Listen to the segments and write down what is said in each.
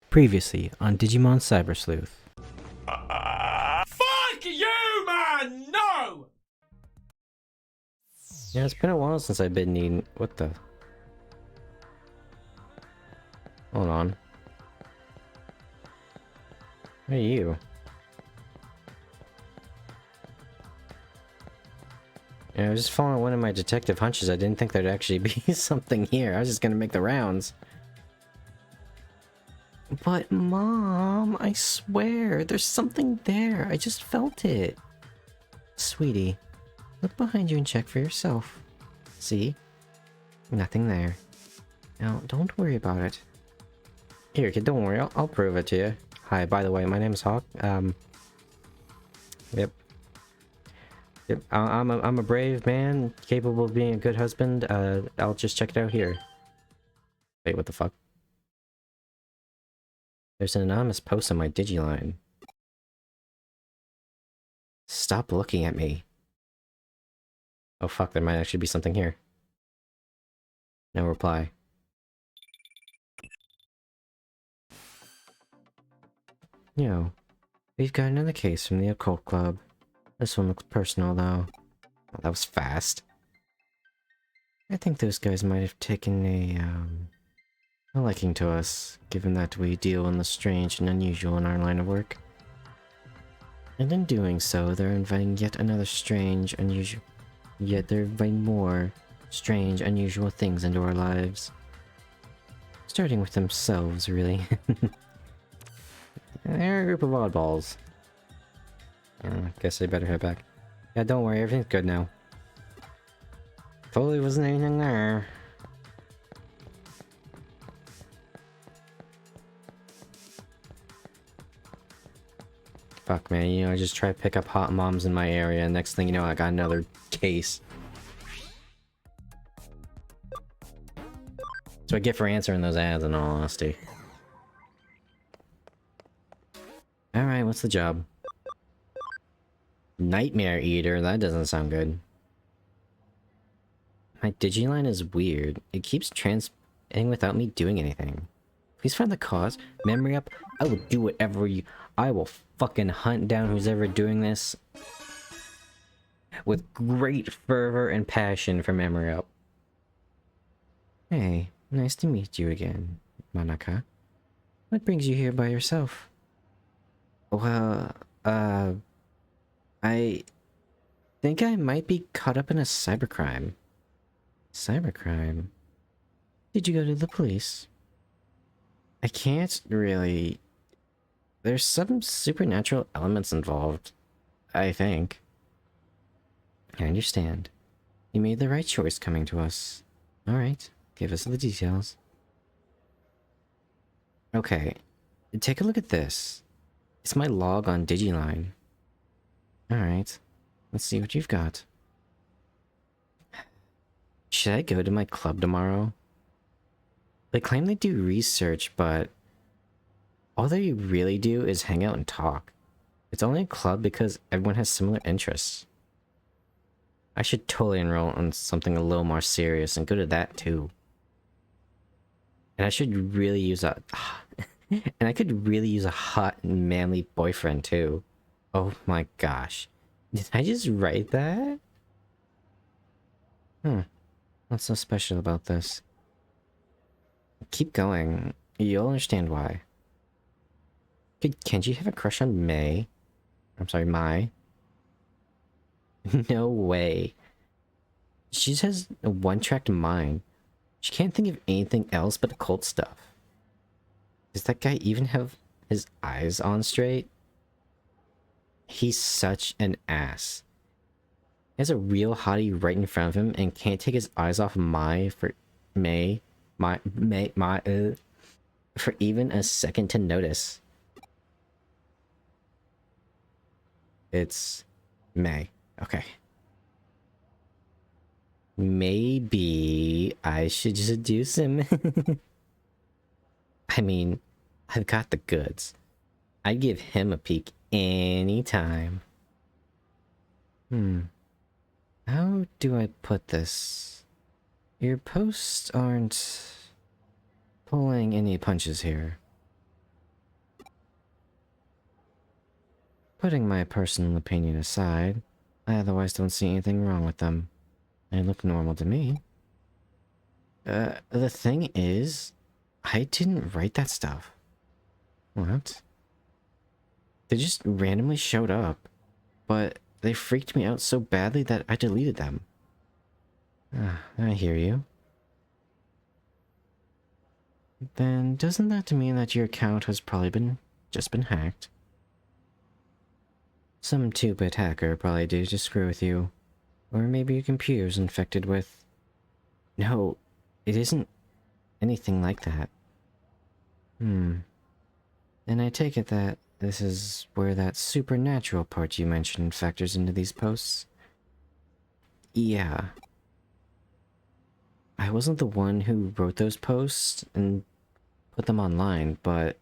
Previously on Digimon Cyber Sleuth. Fuck you, man! No! Yeah, it's been a while since I've been needing. What the? Hold on. Who are you? Yeah, I was just following one of my detective hunches. I didn't think there'd actually be something here. I was just gonna make the rounds. But Mom, I swear, there's something there. I just felt it. Sweetie, look behind you and check for yourself. See? Nothing there. Now, don't worry about it. Here, kid, don't worry. I'll prove it to you. Hi, by the way, my name's Hawk. Yep. Yep. I'm a brave man, capable of being a good husband. I'll just check it out here. Wait, what the fuck? There's an anonymous post on my Digiline. Stop looking at me. Oh fuck, there might actually be something here. No reply. Yo, we've got another case from the occult club. This one looks personal though. Well, that was fast. I think those guys might have taken a liking to us, given that we deal in the strange and unusual in our line of work. And in doing so, they're inviting yet another strange, unusual... Yet they're inviting more strange, unusual things into our lives. Starting with themselves, really. They're a group of oddballs. Guess I better head back. Yeah, don't worry, everything's good now. Totally wasn't anything there. Fuck, man, you know, I just try to pick up hot moms in my area, and next thing you know, I got another case. So I get for answering those ads, in all honesty. Alright, what's the job? Nightmare Eater, that doesn't sound good. My Digiline is weird. It keeps transmitting without me doing anything. Please find the cause. Memory up. I will do whatever you... I will fucking hunt down who's ever doing this. With great fervor and passion for memory up. Hey, nice to meet you again, Manaka. What brings you here by yourself? Well, I think I might be caught up in a cybercrime. Cybercrime? Did you go to the police? I can't really... There's some supernatural elements involved, I think. I understand. You made the right choice coming to us. Alright, give us the details. Okay, take a look at this. It's my log on Digiline. Alright, let's see what you've got. Should I go to my club tomorrow? They claim they do research, but all they really do is hang out and talk. It's only a club because everyone has similar interests. I should totally enroll in something a little more serious and go to that too. And I should really use a... and I could really use a hot and manly boyfriend too. Oh my gosh. Did I just write that? What's so special about this? Keep going. You'll understand why. Could Kenji have a crush on May? I'm sorry, Mai? No way. She just has a one-tracked mind. She can't think of anything else but occult stuff. Does that guy even have his eyes on straight? He's such an ass. He has a real hottie right in front of him and can't take his eyes off Mai for for even a second to notice. It's May. Okay. Maybe I should seduce him. I mean, I've got the goods. I'd give him a peek anytime. How do I put this? Your posts aren't pulling any punches here. Putting my personal opinion aside, I otherwise don't see anything wrong with them. They look normal to me. The thing is, I didn't write that stuff. What? They just randomly showed up, but they freaked me out so badly that I deleted them. I hear you. Then doesn't that mean that your account has probably just been hacked? Some 2-bit hacker probably did to screw with you. Or maybe your computer's infected with... No, it isn't anything like that. And I take it that this is where that supernatural part you mentioned factors into these posts? Yeah. I wasn't the one who wrote those posts and put them online, but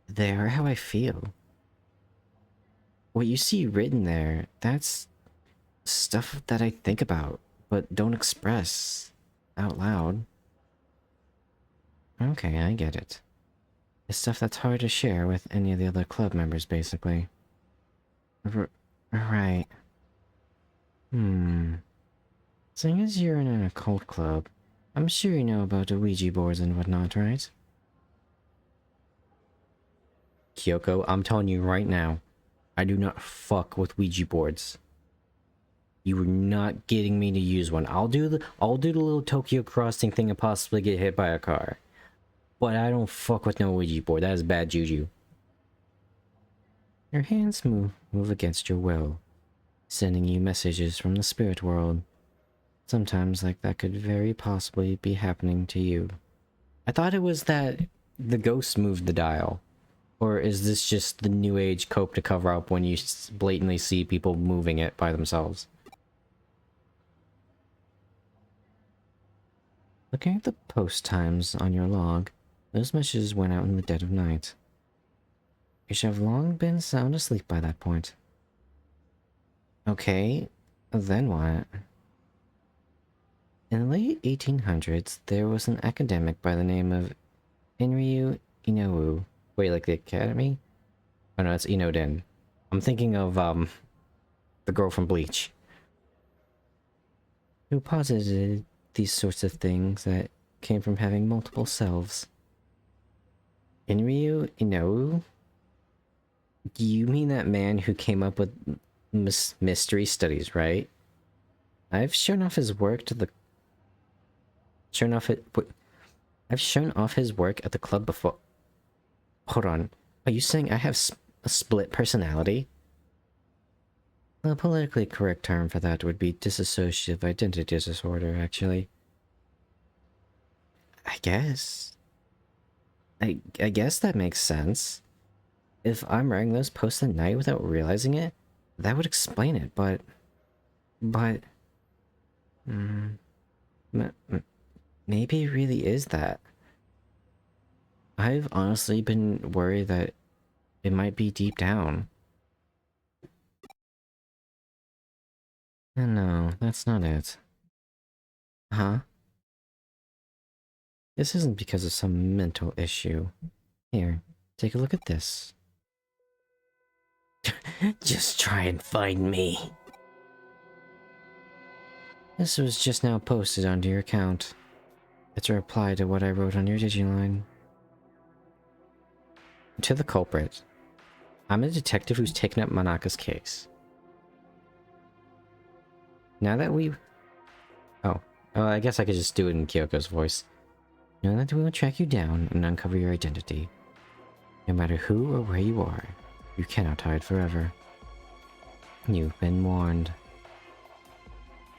they are how I feel. What you see written there, that's stuff that I think about, but don't express out loud. Okay, I get it. It's stuff that's hard to share with any of the other club members, basically. Right. Seeing as you're in an occult club, I'm sure you know about the Ouija boards and whatnot, right? Kyoko, I'm telling you right now, I do not fuck with Ouija boards. You are not getting me to use one. I'll do the little Tokyo crossing thing and possibly get hit by a car. But I don't fuck with no Ouija board. That is bad juju. Your hands move against your will, sending you messages from the spirit world. Sometimes like that could very possibly be happening to you. I thought it was that the ghost moved the dial. Or is this just the new age cope to cover up when you blatantly see people moving it by themselves? Looking at the post times on your log, those messages went out in the dead of night. You should have long been sound asleep by that point. Okay, then what? In the late 1800s, there was an academic by the name of Inryu Inoue. Wait, like the academy? Oh no, it's Inodin. I'm thinking of, the girl from Bleach. Who posited these sorts of things that came from having multiple selves. Inryu Inoue? You mean that man who came up with mystery studies, right? I've shown off his work to the... I've shown off his work at the club before. Hold on. Are you saying I have a split personality? The politically correct term for that would be dissociative identity disorder, actually. I guess. I guess that makes sense. If I'm writing those posts at night without realizing it, that would explain it, but... maybe it really is that. I've honestly been worried that it might be deep down. No, that's not it. Huh? This isn't because of some mental issue. Here, take a look at this. Just try and find me. This was just now posted onto your account. It's a reply to what I wrote on your Digiline. To the culprit. I'm a detective who's taken up Manaka's case. Now that we... Oh, I guess I could just do it in Kyoko's voice. Know that we will track you down and uncover your identity. No matter who or where you are, you cannot hide forever. You've been warned.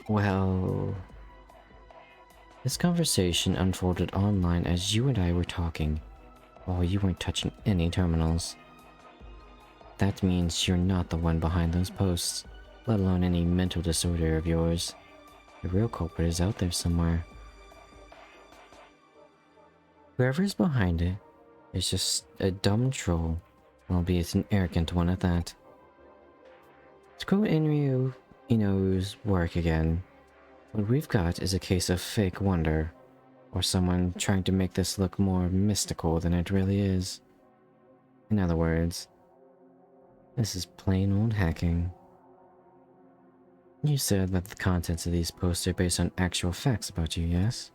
Well... This conversation unfolded online as you and I were talking, while you weren't touching any terminals. That means you're not the one behind those posts, let alone any mental disorder of yours. The real culprit is out there somewhere. Whoever's behind it is just a dumb troll, albeit an arrogant one at that. To quote Inryu Inoue's work again, what we've got is a case of fake wonder, or someone trying to make this look more mystical than it really is. In other words, This is plain old hacking. You said that the contents of these posts are based on actual facts about you, yes?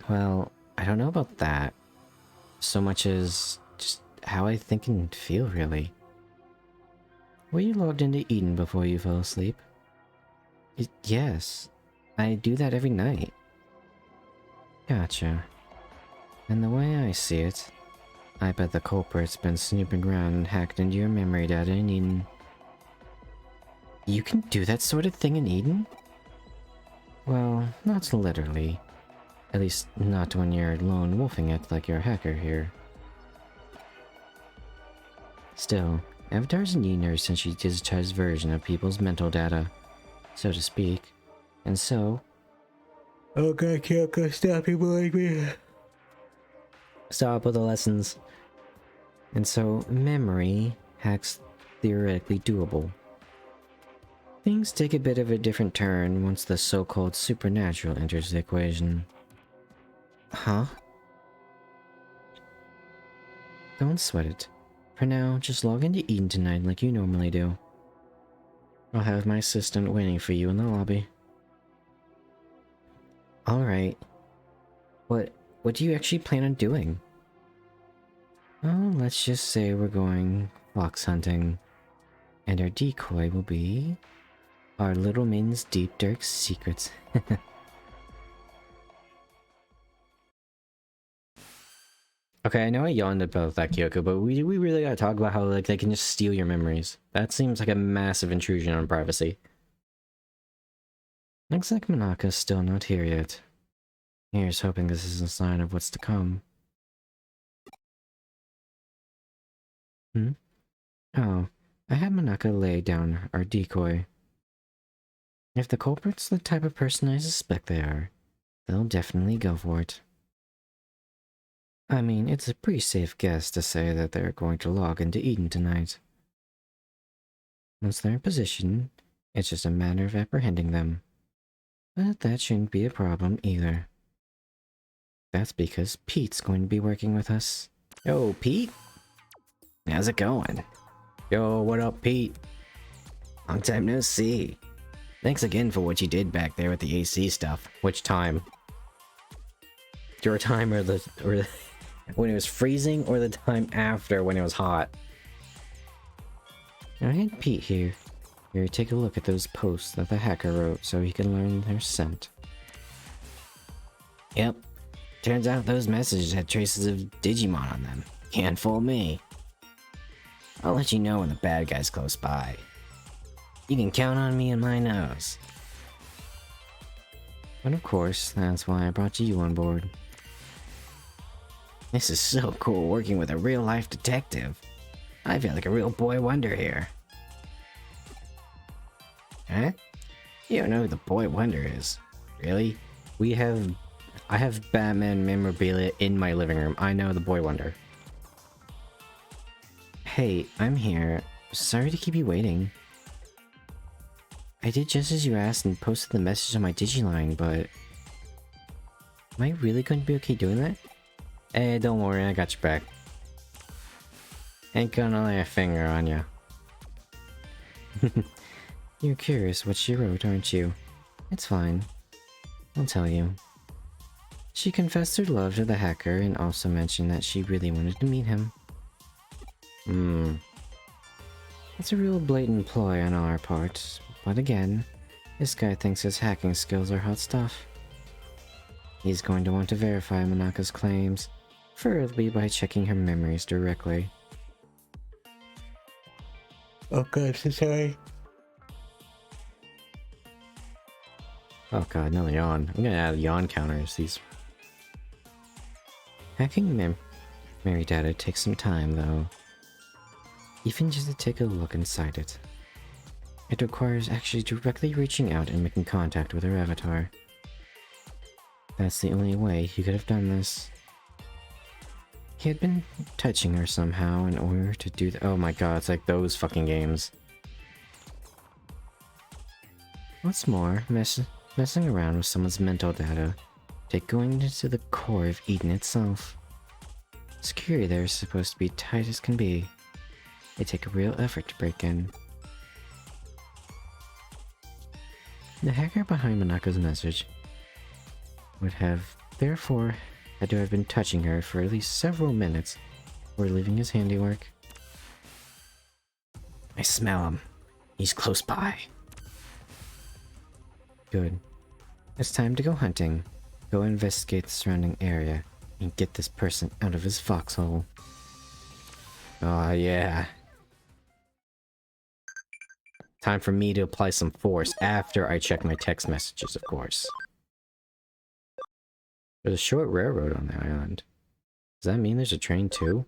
Well, I don't know about that. So much as just how I think and feel, really. Were you logged into Eden before you fell asleep? Yes. I do that every night. Gotcha. And the way I see it, I bet the culprit's been snooping around and hacked into your memory data in Eden. You can do that sort of thing in Eden? Well, not literally. At least not when you're lone wolfing it like you're a hacker here. Still, avatars in Eden are essentially digitized version of people's mental data, so to speak. And so... Okay, can't go stop people like me. Stop with the lessons. And so, memory hacks theoretically doable. Things take a bit of a different turn once the so-called supernatural enters the equation. Huh? Don't sweat it. For now, just log into Eden tonight like you normally do. I'll have my assistant waiting for you in the lobby. Alright. What do you actually plan on doing? Oh, let's just say we're going fox hunting. And our decoy will be... our little min's deep dark secrets. Okay, I know I yawned about that, Kyoko, but we really gotta talk about how like they can just steal your memories. That seems like a massive intrusion on privacy. Looks like Manaka's still not here yet. Here's hoping this is a sign of what's to come. Oh, I had Manaka lay down our decoy. If the culprit's the type of person I suspect they are, they'll definitely go for it. I mean, it's a pretty safe guess to say that they're going to log into Eden tonight. Once they're in position, it's just a matter of apprehending them. But that shouldn't be a problem either. That's because Pete's going to be working with us. Yo, Pete? How's it going? Yo, what up, Pete? Long time no see. Thanks again for what you did back there with the AC stuff. Which time? Your time or the when it was freezing, or the time after when it was hot? I had Pete here. Here, take a look at those posts that the hacker wrote so he can learn their scent. Yep. Turns out those messages had traces of Digimon on them. Can't fool me. I'll let you know when the bad guy's close by. You can count on me and my nose. But of course, that's why I brought you on board. This is so cool working with a real-life detective. I feel like a real boy wonder here. Huh? You don't know who the boy wonder is. Really? I have Batman memorabilia in my living room. I know the boy wonder. Hey, I'm here. Sorry to keep you waiting. I did just as you asked and posted the message on my Digiline, but... am I really going to be okay doing that? Hey, don't worry, I got your back. Ain't gonna lay a finger on ya. You're curious what she wrote, aren't you? It's fine. I'll tell you. She confessed her love to the hacker and also mentioned that she really wanted to meet him. It's a real blatant ploy on our part, but again, this guy thinks his hacking skills are hot stuff. He's going to want to verify Manaka's claims, preferably by checking her memories directly. Oh god, so sorry. Oh god, another yawn. I'm gonna add yawn counters. These hacking memory data takes some time, though. Even just to take a look inside it. It requires actually directly reaching out and making contact with her avatar. That's the only way he could have done this. He had been touching her somehow in order to do oh my god, it's like those fucking games. What's more, messing around with someone's mental data, take going into the core of Eden itself. Security there is supposed to be tight as can be. They take a real effort to break in. The hacker behind Monaco's message would have therefore had to have been touching her for at least several minutes before leaving his handiwork. I smell him. He's close by. Good. It's time to go hunting. Go investigate the surrounding area and get this person out of his foxhole. Aw, yeah. Time for me to apply some force after I check my text messages, of course. There's a short railroad on the island. Does that mean there's a train too?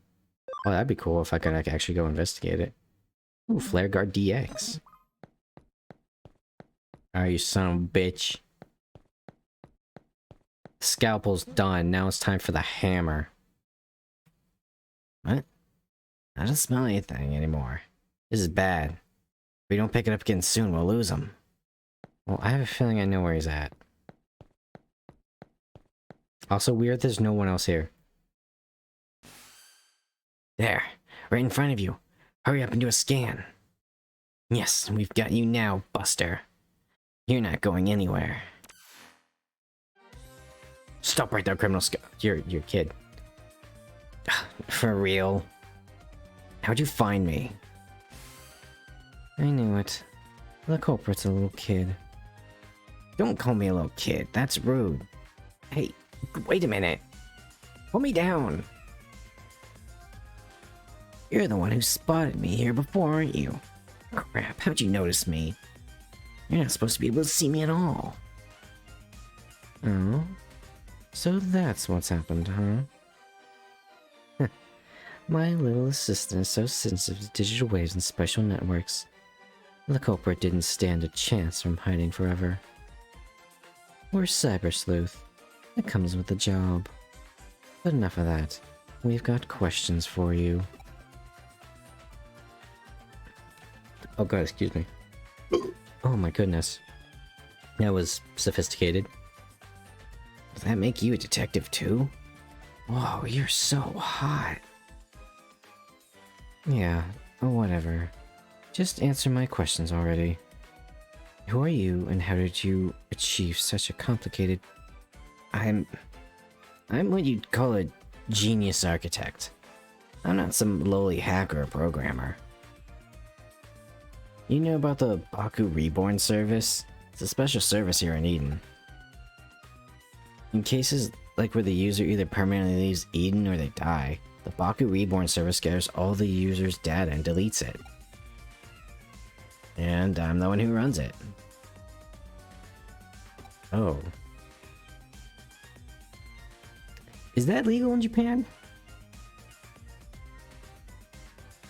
Oh, that'd be cool if I could actually go investigate it. Ooh, Flare Guard DX. Alright, you son of a bitch. The scalpel's done. Now it's time for the hammer. What? I don't smell anything anymore. This is bad. If we don't pick it up again soon, we'll lose him. Well, I have a feeling I know where he's at. Also weird there's no one else here. There, right in front of you. Hurry up and do a scan. Yes, we've got you now, Buster. You're not going anywhere. Stop right there, criminal you're kid. For real? How'd you find me? I knew it. The culprit's a little kid. Don't call me a little kid, that's rude. Hey, wait a minute. Put me down. You're the one who spotted me here before, aren't you? Crap, how'd you notice me? You're not supposed to be able to see me at all. Oh? So that's what's happened, huh? My little assistant is so sensitive to digital waves and special networks. The culprit didn't stand a chance from hiding forever. We're Cyber Sleuth. It comes with the job. But enough of that. We've got questions for you. Oh god, excuse me. Oh my goodness. That was sophisticated. Does that make you a detective too? Whoa, you're so hot. Yeah, whatever. Just answer my questions already. Who are you and how did you achieve such a complicated... I'm what you'd call a genius architect. I'm not some lowly hacker or programmer. You know about the Baku Reborn service? It's a special service here in Eden. In cases like where the user either permanently leaves Eden or they die, the Baku Reborn service gathers all the user's data and deletes it. And I'm the one who runs it. Oh. Is that legal in Japan?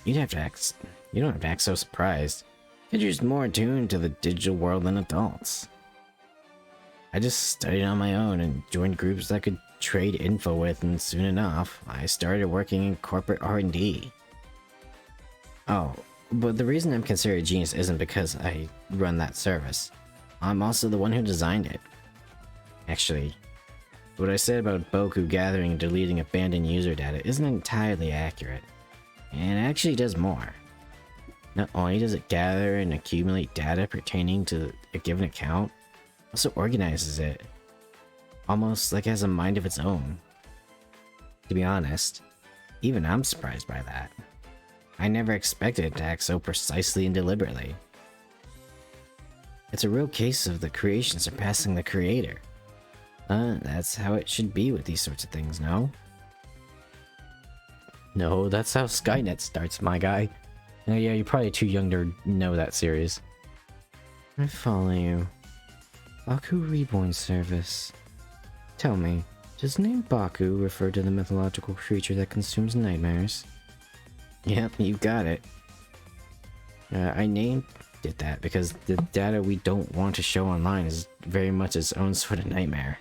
You don't have to act so surprised. You're just more attuned to the digital world than adults. I just studied on my own and joined groups that I could trade info with, and soon enough, I started working in corporate R&D. Oh, but the reason I'm considered a genius isn't because I run that service. I'm also the one who designed it. Actually, what I said about Boku gathering and deleting abandoned user data isn't entirely accurate. And it actually does more. Not only does it gather and accumulate data pertaining to a given account, it also organizes it. Almost like it has a mind of its own. To be honest, even I'm surprised by that. I never expected it to act so precisely and deliberately. It's a real case of the creation surpassing the creator. That's how it should be with these sorts of things, no? No, that's how Skynet starts, my guy. Oh yeah, you're probably too young to know that series. I follow you. Baku Reborn Service. Tell me, does the name Baku refer to the mythological creature that consumes nightmares? Yep, you got it. I named it that because the data we don't want to show online is very much its own sort of nightmare.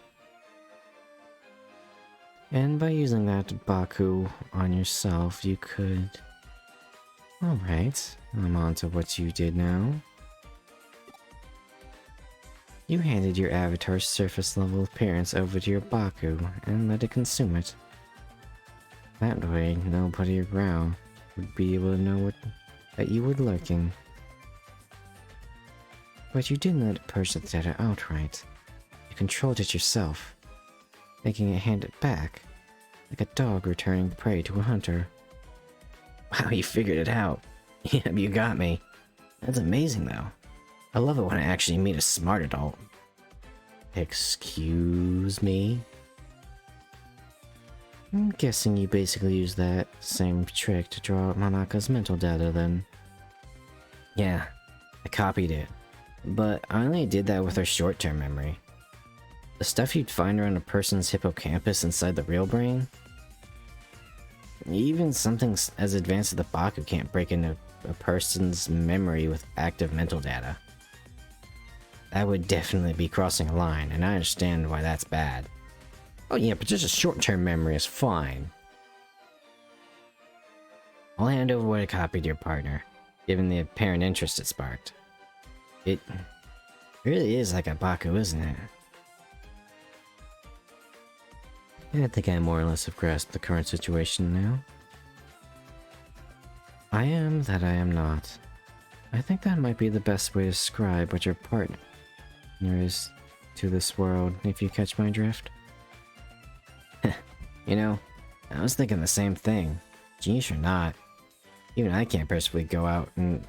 And by using that Baku on yourself, you could... Alright, I'm on to what you did now. You handed your avatar's surface level appearance over to your Baku and let it consume it. That way, nobody around would be able to know what that you were lurking. But you didn't let it purge the data outright. You controlled it yourself, making it hand it back, like a dog returning prey to a hunter. Wow, you figured it out. Yeah, you got me. That's amazing, though. I love it when I actually meet a smart adult. Excuse me? I'm guessing you basically used that same trick to draw out Manaka's mental data, then. Yeah, I copied it. But I only did that with her short-term memory. The stuff you'd find around a person's hippocampus inside the real brain? Even something as advanced as the Baku can't break into a person's memory with active mental data. That would definitely be crossing a line, and I understand why that's bad. Oh yeah, but just a short-term memory is fine. I'll hand over what I copied to your partner, given the apparent interest it sparked. It really is like a Baku, isn't it? I think I more or less have grasped the current situation now. I am that I am not. I think that might be the best way to describe what your partner is to this world, if you catch my drift. You know, I was thinking the same thing. Genius or not, even I can't personally go out and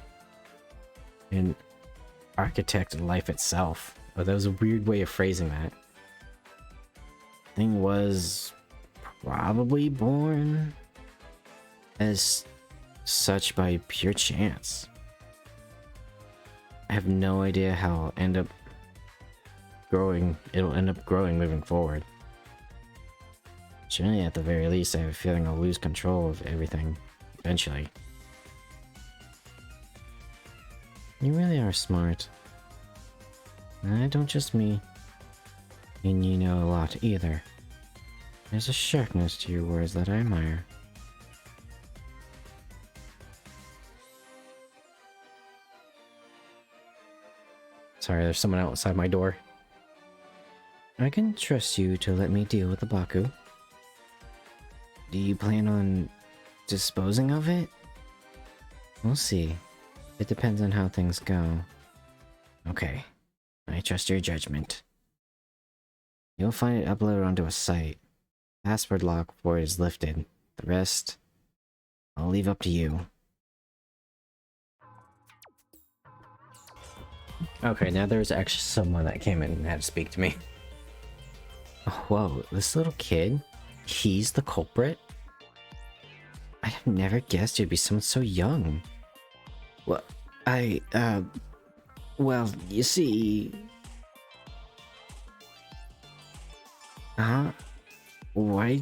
architect life itself. But that was a weird way of phrasing that. Thing was probably born as such by pure chance. I have no idea how it'll end up growing moving forward. Surely at the very least I have a feeling I'll lose control of everything eventually. You really are smart. And don't just me. And you know a lot either. There's a sharpness to your words that I admire. Sorry, there's someone outside my door. I can trust you to let me deal with the Baku. Do you plan on disposing of it? We'll see. It depends on how things go. Okay. I trust your judgment. You'll find it uploaded onto a site. Password lock for it is lifted. The rest, I'll leave up to you. Okay, now there's actually someone that came in and had to speak to me. Oh, whoa, this little kid? He's the culprit? I have never guessed it'd be someone so young. Well, well, you see... Huh? Why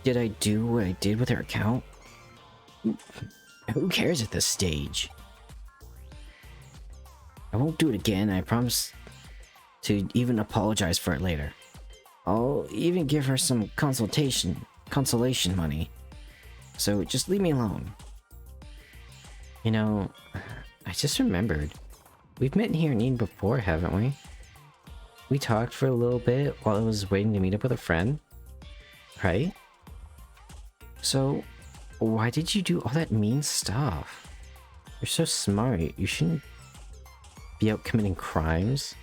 did I do what I did with her account? Who cares at this stage? I won't do it again, I promise to even apologize for it later. I'll even give her some consolation money. So just leave me alone. You know, I just remembered. We've met here in Eden before, haven't we? We talked for a little bit while I was waiting to meet up with a friend. Right? So, why did you do all that mean stuff? You're so smart, you shouldn't be out committing crimes.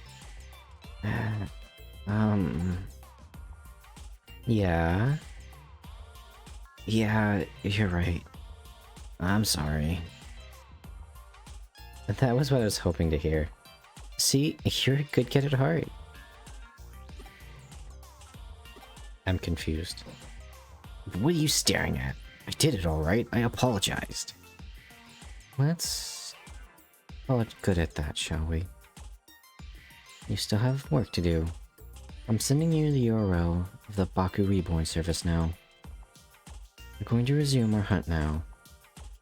Yeah. Yeah, you're right. I'm sorry. That was what I was hoping to hear. See, you're a good kid at heart. I'm confused. What are you staring at? I did it all right. I apologized. Let's call it good at that, shall we? You still have work to do. I'm sending you the URL of the Baku Reborn service now. We're going to resume our hunt now.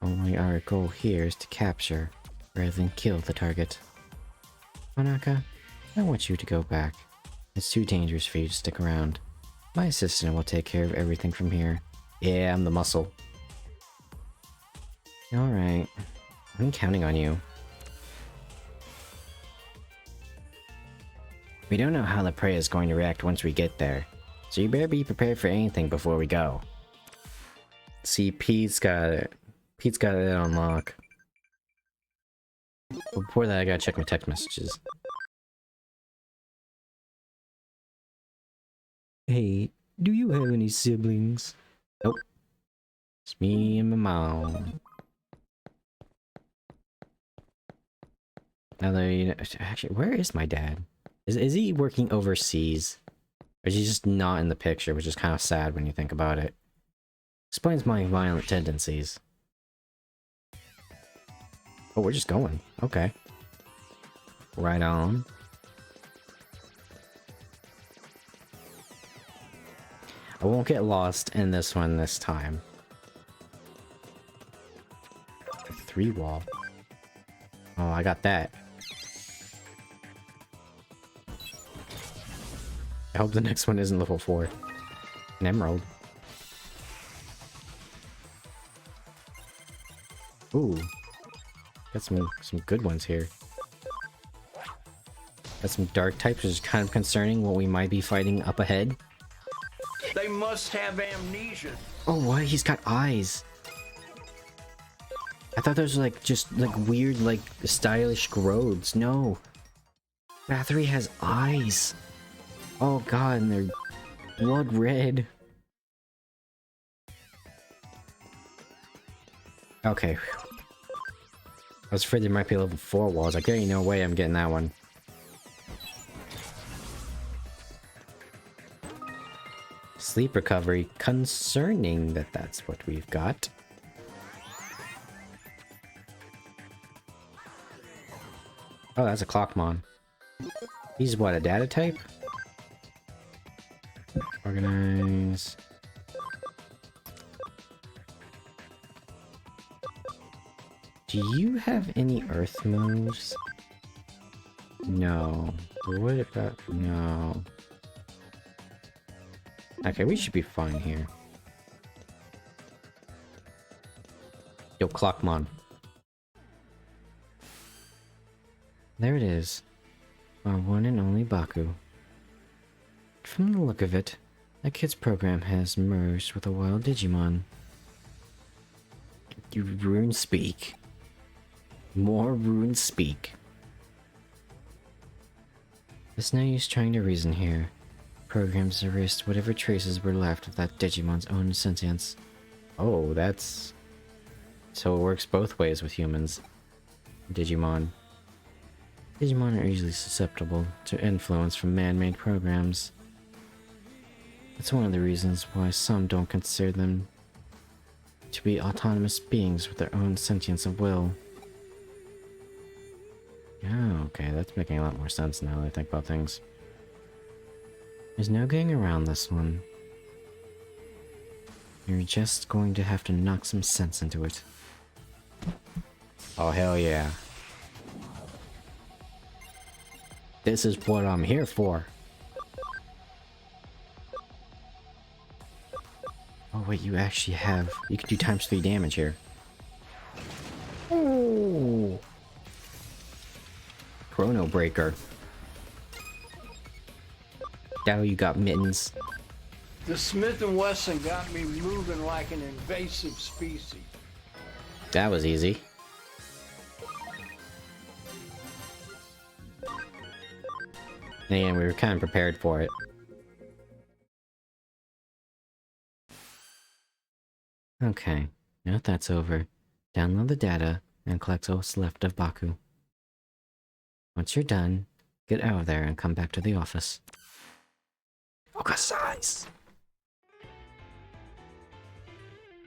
Only our goal here is to capture, rather than kill the target. Manaka, I want you to go back. It's too dangerous for you to stick around. My assistant will take care of everything from here. Yeah, I'm the muscle. Alright. I'm counting on you. We don't know how the prey is going to react once we get there, so you better be prepared for anything before we go. See, Pete's got it on lock. But before that, I gotta check my text messages. Hey, do you have any siblings? Nope. It's me and my mom. Now that you know, actually, where is my dad? Is he working overseas? Or is he just not in the picture, which is kind of sad when you think about it. Explains my violent tendencies. Oh, we're just going. Okay. Right on. I won't get lost in this one this time. 3 wall. Oh, I got that. I hope the next one isn't level 4. An emerald. Ooh. Got some good ones here. Got some dark types, which is kind of concerning what we might be fighting up ahead. They must have amnesia. Oh, what? He's got eyes. I thought those were like just like weird, like stylish Grodes. No. Bathory has eyes. Oh god, and they're blood red. Okay. I was afraid there might be level 4 walls. Like, there ain't no way I'm getting that one. Sleep recovery. Concerning that that's what we've got. Oh, that's a Clockmon. He's what, a data type? Organize. Do you have any earth moves? No. What about... no. Okay, we should be fine here. Yo, Clockmon. There it is. Our one and only Baku. From the look of it, that kid's program has merged with a wild Digimon. You rune speak. More rune speak. There's no use trying to reason here. Programs erased whatever traces were left of that Digimon's own sentience. Oh, that's... so it works both ways with humans. Digimon. Digimon are easily susceptible to influence from man-made programs. That's one of the reasons why some don't consider them to be autonomous beings with their own sentience of will. Oh, okay, that's making a lot more sense now that I think about things. There's no getting around this one. You're just going to have to knock some sense into it. Oh, hell yeah. This is what I'm here for. Oh wait, you actually have... you can do ×3 damage here. Oh! Chrono Breaker. Now you got mittens. The Smith & Wesson got me moving like an invasive species. That was easy. And we were kind of prepared for it. Okay, now that that's over, download the data and collect what's left of Baku. Once you're done, get out of there and come back to the office. Focus size!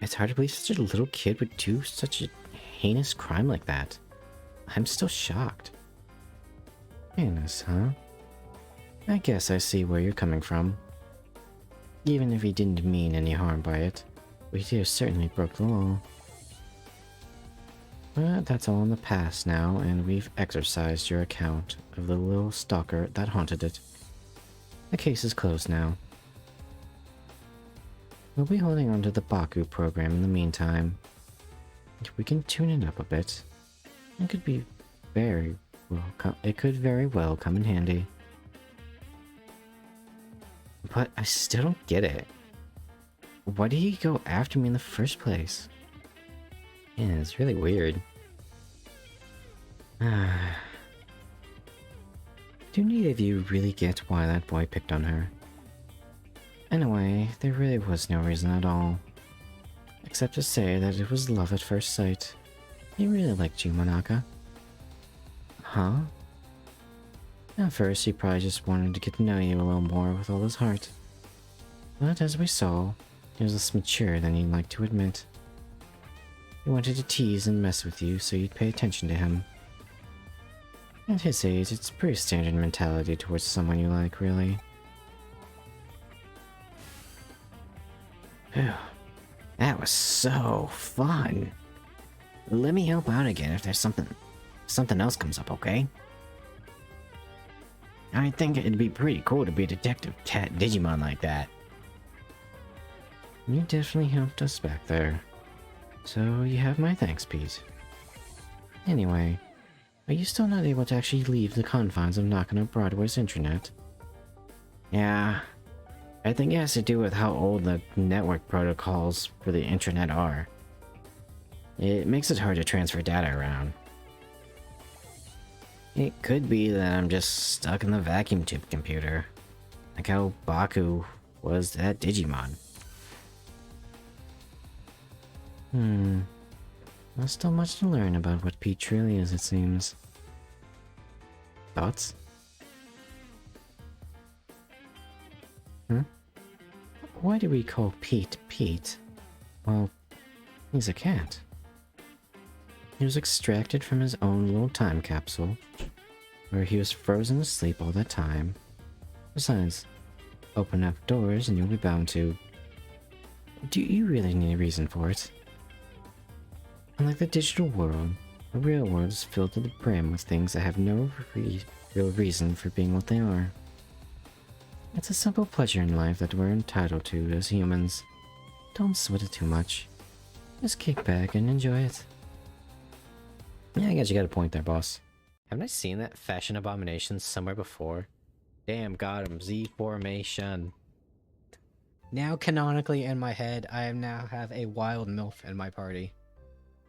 It's hard to believe such a little kid would do such a heinous crime like that. I'm still shocked. Heinous, huh? I guess I see where you're coming from. Even if he didn't mean any harm by it, we do certainly broke the law. But that's all in the past now, and we've exorcised your account of the little stalker that haunted it. The case is closed now. We'll be holding on to the Baku program in the meantime. If we can tune it up a bit, it could be very well. It could very well come in handy. But I still don't get it. Why did he go after me in the first place? Yeah, it's really weird. Do neither of you really get why that boy picked on her? Anyway, there really was no reason at all. Except to say that it was love at first sight. He really liked you, Monaka. Huh? At first, he probably just wanted to get to know you a little more with all his heart. But as we saw, he was less mature than he'd like to admit. He wanted to tease and mess with you so you'd pay attention to him. At his age, it's a pretty standard mentality towards someone you like, really. Phew. That was so fun. Let me help out again if there's something else comes up, okay? I think it'd be pretty cool to be a detective Digimon like that. You definitely helped us back there. So you have my thanks, Pete. Anyway, are you still not able to actually leave the confines of Nakano Broadway's internet? Yeah, I think it has to do with how old the network protocols for the internet are. It makes it hard to transfer data around. It could be that I'm just stuck in the vacuum tube computer, like how Baku was at Digimon. There's still much to learn about what Pete truly is, it seems. Thoughts? Why do we call Pete Pete? Well, he's a cat. He was extracted from his own little time capsule, where he was frozen asleep all that time. Besides, open up doors and you'll be bound to. Do you really need a reason for it? Unlike the digital world, the real world is filled to the brim with things that have no real reason for being what they are. It's a simple pleasure in life that we're entitled to as humans. Don't sweat it too much. Just kick back and enjoy it. Yeah, I guess you got a point there, boss. Haven't I seen that fashion abomination somewhere before? Damn, got him. Z-formation. Now, canonically in my head, I now have a wild MILF in my party.